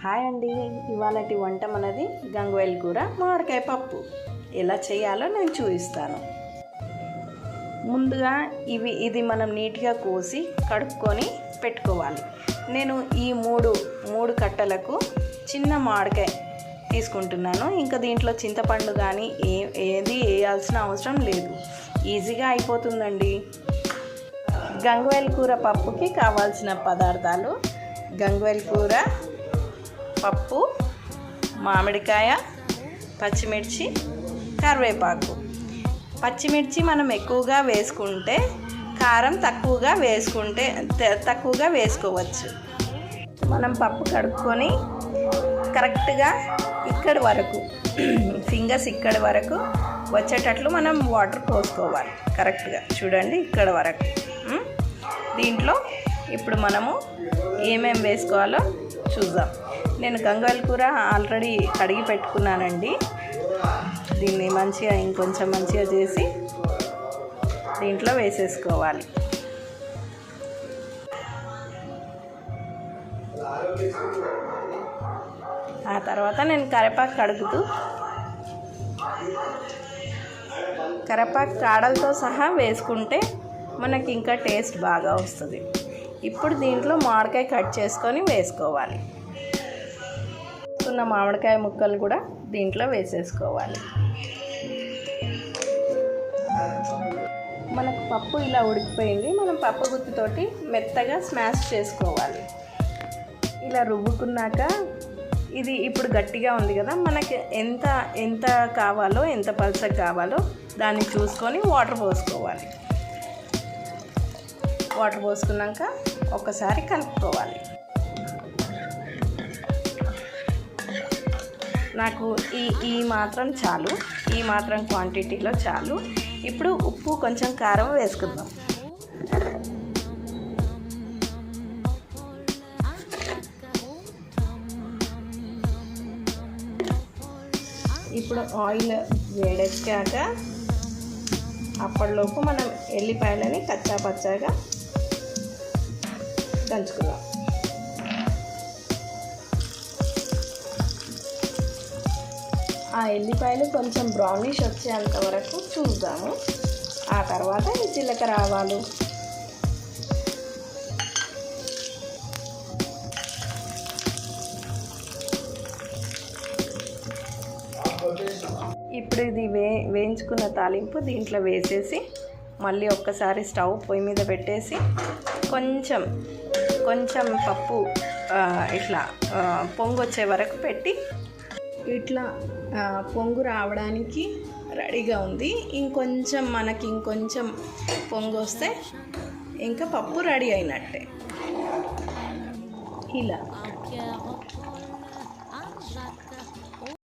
Hi అండి, ఇవాళటి వంట మనది గంగవాయిల కూర మామిడికాయ పప్పు. ఎలా చేయాలో నేను చూపిస్తాను. ముందుగా ఇది మనం నీట్గా కోసి కడుక్కొని పెట్టుకోవాలి. నేను ఈ మూడు కట్టలకు చిన్న మామిడికాయ తీసుకుంటున్నాను. ఇంకా దీంట్లో చింతపండు కానీ ఏది వేయాల్సిన అవసరం లేదు, ఈజీగా అయిపోతుందండి. గంగవాయిల కూర పప్పుకి కావాల్సిన పదార్థాలు: గంగవాయిల కూర పప్పు, మామిడికాయ, పచ్చిమిర్చి, కరివేపాకు. పచ్చిమిర్చి మనం ఎక్కువగా వేసుకుంటే కారం తక్కువగా వేసుకోవచ్చు. మనం పప్పు కడుక్కొని కరెక్ట్గా ఇక్కడి వరకు ఫింగర్స్ ఇక్కడి వరకు వచ్చేటట్లు మనం వాటర్ పోసుకోవాలి. కరెక్ట్గా చూడండి, ఇక్కడ వరకు. దీంట్లో ఇప్పుడు మనము ఏమేమి వేసుకోవాలో చూద్దాం. నేను గంగవాయిల కూర ఆల్రెడీ కడిగి పెట్టుకున్నానండి. దీన్ని ఇంకొంచెం మంచిగా చేసి దీంట్లో వేసేసుకోవాలి. ఆ తర్వాత నేను కరివేపాకు కరివేపాకు కాడలతో సహా వేసుకుంటే మనకి ఇంకా టేస్ట్ బాగా వస్తుంది. ఇప్పుడు దీంట్లో మామిడికాయ కట్ చేసుకొని వేసుకోవాలి. మామిడికాయ ముక్కలు కూడా దీంట్లో వేసేసుకోవాలి. మనకు పప్పు ఇలా ఉడికిపోయింది. మనం పప్పు గుత్తితోటి మెత్తగా స్మాష్ చేసుకోవాలి. ఇలా రుబ్బుకున్నాక ఇది ఇప్పుడు గట్టిగా ఉంది కదా, మనకి ఎంత కావాలో, ఎంత పల్చగా కావాలో దాన్ని చూసుకొని వాటర్ పోసుకోవాలి. వాటర్ పోసుకున్నాక ఒకసారి కలుపుకోవాలి. నాకు ఈ మాత్రం చాలు, ఈ మాత్రం క్వాంటిటీలో చాలు. ఇప్పుడు ఉప్పు, కొంచెం కారం వేసుకుందాం. ఇప్పుడు ఆయిల్ వేడెక్కాక అప్పటిలోపు మనం ఎల్లిపాయలని కచ్చా పచ్చాగా దంచుకుందాం. ఆ ఎల్లిపాయలు కొంచెం బ్రౌనిష్ వచ్చేంత వరకు చూద్దాము. ఆ తర్వాత ఈ జీలకర్ర, ఆవాలు, ఇప్పుడు ఇది వేయించుకున్న తాలింపు దీంట్లో వేసేసి మళ్ళీ ఒక్కసారి స్టవ్ పొయ్యి మీద పెట్టేసి కొంచెం పప్పు ఇట్లా పొంగు వచ్చే వరకు పెట్టి, ఇట్లా పొంగు రావడానికి రెడీగా ఉంది. ఇంకొంచెం పొంగు వస్తే ఇంకా పప్పు రెడీ ఇలా